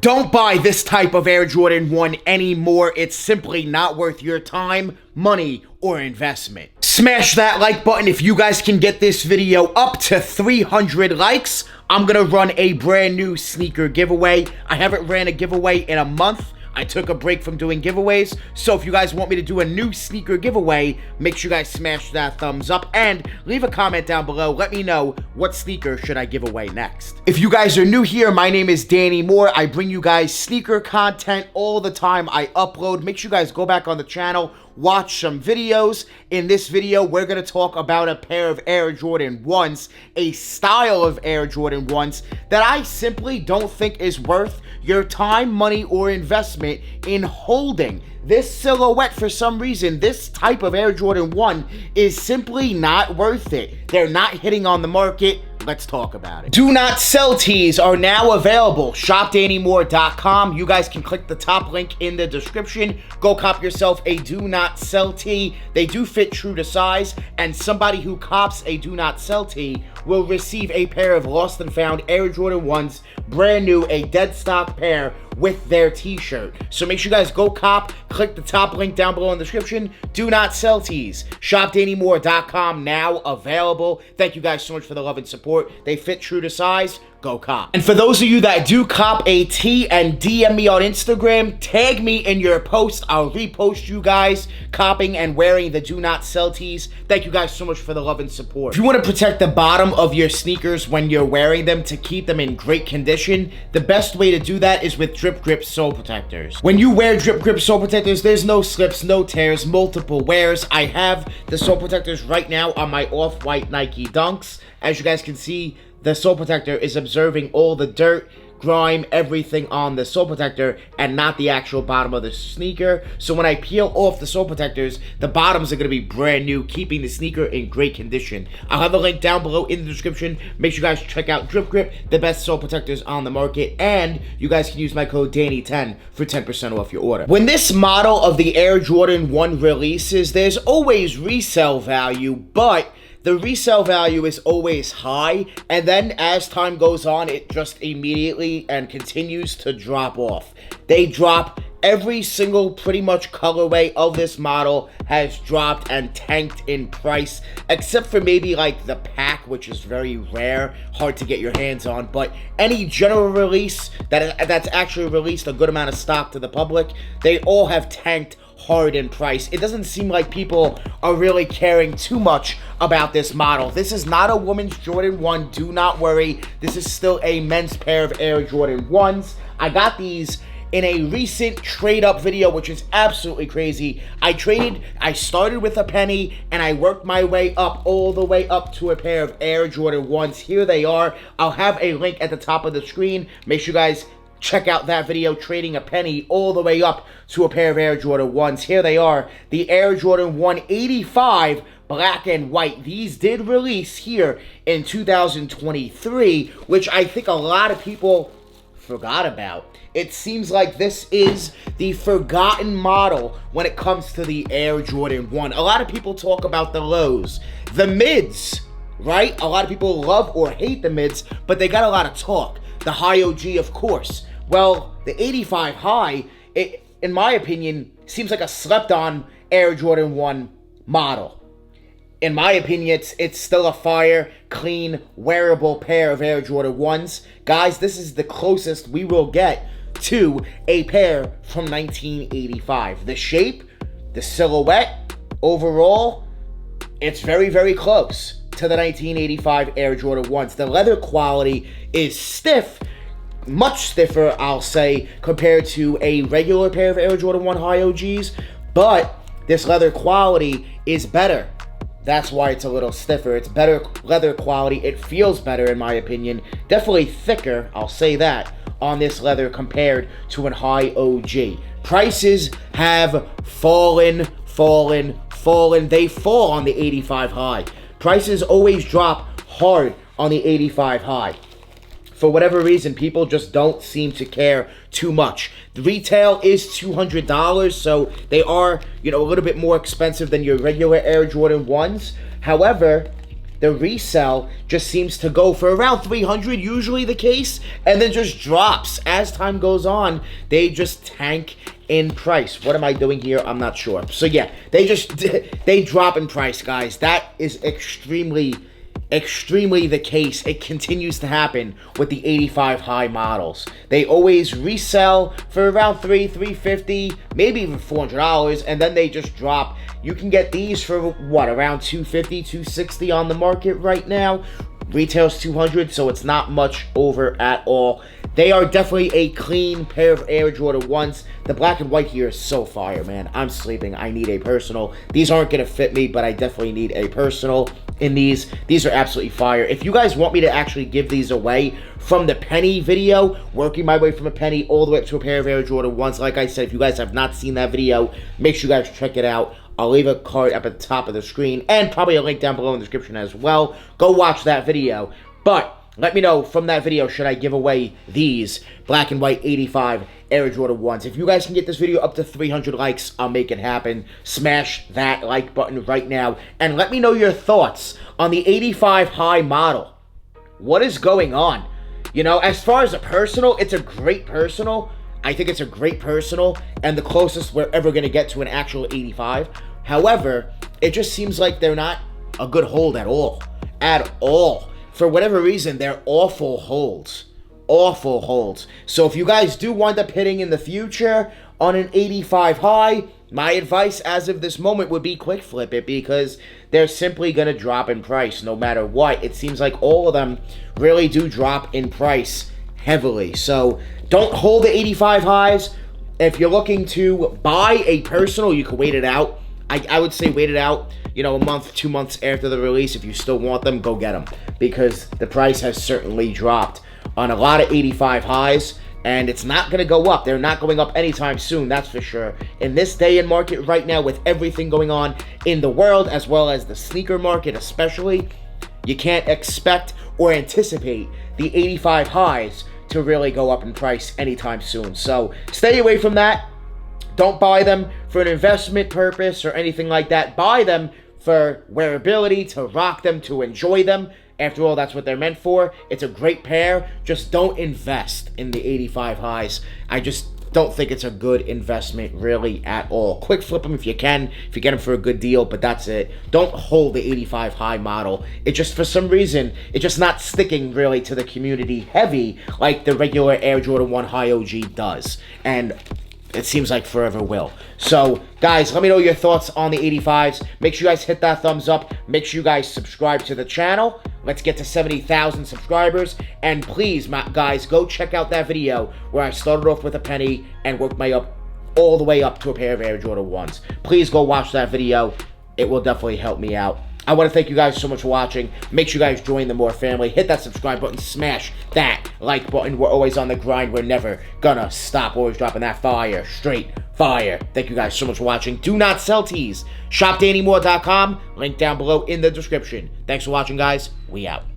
Don't buy this type of Air Jordan 1 anymore. It's simply not worth your time, money, or investment. Smash that like button if you guys can get this video up to 300 likes. I'm gonna run a brand new sneaker giveaway. I haven't ran a giveaway in a month. I took a break from doing giveaways, so if you guys want me to do a new sneaker giveaway, make sure you guys smash that thumbs up and leave a comment down below. Let me know what sneaker should I give away next. If you guys are new here, my name is Danny Moore. I bring you guys sneaker content all the time. I upload. Make sure you guys go back on the channel, watch some videos. In this video, we're going to talk about a pair of Air Jordan 1s, a style of Air Jordan 1s that I simply don't think is worth your time, money, or investment in holding. This silhouette, for some reason, this type of Air Jordan 1 is simply not worth it. They're not hitting on the market. Let's talk about it. Do not sell tees are now available. ShopDannyMoore.com. You guys can click the top link in the description. Go cop yourself a do not sell tee. They do fit true to size, and somebody who cops a do not sell tee will receive a pair of lost and found Air Jordan 1s, brand new, a dead stock pair with their t-shirt. So make sure you guys go cop, click the top link down below in the description. Do not sell tees. ShopDannyMoore.com now available. Thank you guys so much for the love and support. They fit true to size. Go cop. And for those of you that do cop a tee and DM me on Instagram, tag me in your post. I'll repost you guys copping and wearing the do not sell tees. Thank you guys so much for the love and support. If you want to protect the bottom of your sneakers when you're wearing them to keep them in great condition, the best way to do that is with Drip Grip sole protectors. When you wear Drip Grip sole protectors, there's no slips, no tears, multiple wears. I have the sole protectors right now on my off-white Nike Dunks. As you guys can see, the sole protector is observing all the dirt, grime, everything on the sole protector and not the actual bottom of the sneaker. So when I peel off the sole protectors, the bottoms are going to be brand new, keeping the sneaker in great condition. I'll have a link down below in the description. Make sure you guys check out Drip Grip, the best sole protectors on the market, and you guys can use my code Danny10 for 10% off your order. When this model of the Air Jordan 1 releases, there's always resale value, but the resale value is always high, and then as time goes on, it just immediately and continues to drop off. They drop every single pretty much colorway of this model has dropped and tanked in price, except for maybe like the pack, which is very rare, hard to get your hands on. But any general release that's actually released a good amount of stock to the public, they all have tanked hard in price. It doesn't seem like people are really caring too much about this model. This is not a woman's Jordan 1. Do not worry. This is still a men's pair of Air Jordan 1s. I got these in a recent trade up video, which is absolutely crazy. I started with a penny and I worked my way up all the way up to a pair of Air Jordan 1s. Here they are. I'll have a link at the top of the screen. Make sure you guys check out that video, trading a penny all the way up to a pair of Air Jordan 1s. Here they are, the Air Jordan 185 black and white. These did release here in 2023, which I think a lot of people forgot about. It seems like this is the forgotten model when it comes to the Air Jordan 1. A lot of people talk about the lows, the mids, right? A lot of people love or hate the mids, but they got a lot of talk. The high OG, of course. Well, the 85 high, it, in my opinion, seems like a slept-on Air Jordan 1 model. In my opinion, it's still a fire, clean, wearable pair of Air Jordan 1s. Guys, this is the closest we will get to a pair from 1985. The shape, the silhouette, overall, it's very, very close to the 1985 Air Jordan 1s. The leather quality is stiff, much stiffer, I'll say, compared to a regular pair of Air Jordan 1 high OGs, but this leather quality is better. That's why it's a little stiffer. It's better leather quality. It feels better, in my opinion. Definitely thicker, I'll say that, on this leather compared to an high OG. Prices have fallen. They fall on the 85 high. Prices always drop hard on the 85 high. For whatever reason, people just don't seem to care too much. The retail is $200, so they are, a little bit more expensive than your regular Air Jordan 1s. However, the resell just seems to go for around 300, usually the case, and then just drops. As time goes on, they just tank in price. What am I doing here? I'm not sure. So yeah, they drop in price, guys. That is extremely the case. It continues to happen with the 85 high models. They always resell for around $350, maybe even $400, and then they just drop. You can get these for what, around $250, $260 on the market right now. Retail's $200, so it's not much over at all. They are definitely a clean pair of Air Jordan 1s. The black and white here is so fire, man. I'm sleeping. I need a personal. These aren't going to fit me, but I definitely need a personal in these. These are absolutely fire. If you guys want me to actually give these away from the penny video, working my way from a penny all the way up to a pair of Air Jordan 1s, like I said, if you guys have not seen that video, make sure you guys check it out. I'll leave a card up at the top of the screen and probably a link down below in the description as well. Go watch that video. But let me know from that video, should I give away these black and white 85 Air Jordan 1s? If you guys can get this video up to 300 likes, I'll make it happen. Smash that like button right now. And let me know your thoughts on the 85 high model. What is going on? You know, as far as a personal, it's a great personal. I think it's a great personal and the closest we're ever going to get to an actual 85. However, it just seems like they're not a good hold at all. At all. For whatever reason, they're awful holds. Awful holds. So if you guys do wind up hitting in the future on an 85 high, my advice as of this moment would be quick flip it, because they're simply going to drop in price no matter what. It seems like all of them really do drop in price heavily. So don't hold the 85 highs. If you're looking to buy a personal, you can wait it out. I would say wait it out, you know, a month, 2 months after the release. If you still want them, go get them, because the price has certainly dropped on a lot of 85 highs, and it's not going to go up. They're not going up anytime soon, that's for sure. In this day and market right now, with everything going on in the world, as well as the sneaker market especially, you can't expect or anticipate the 85 highs to really go up in price anytime soon. So stay away from that. Don't buy them for an investment purpose or anything like that. Buy them for wearability, to rock them, to enjoy them. After all, that's what they're meant for. It's a great pair. Just don't invest in the 85 highs. I just don't think it's a good investment really at all. Quick flip them if you can, if you get them for a good deal, but that's it. Don't hold the 85 high model. It just, for some reason, it's just not sticking really to the community heavy like the regular Air Jordan 1 High OG does. And it seems like forever will. So, guys, let me know your thoughts on the 85s. Make sure you guys hit that thumbs up. Make sure you guys subscribe to the channel. Let's get to 70,000 subscribers. And please, guys, go check out that video where I started off with a penny and worked my up all the way up to a pair of Air Jordan 1s. Please go watch that video. It will definitely help me out. I want to thank you guys so much for watching. Make sure you guys join the More family. Hit that subscribe button. Smash that like button. We're always on the grind. We're never gonna stop. Always dropping that fire. Straight fire. Thank you guys so much for watching. Do not sell teas. ShopDannyMoore.com. Link down below in the description. Thanks for watching, guys. We out.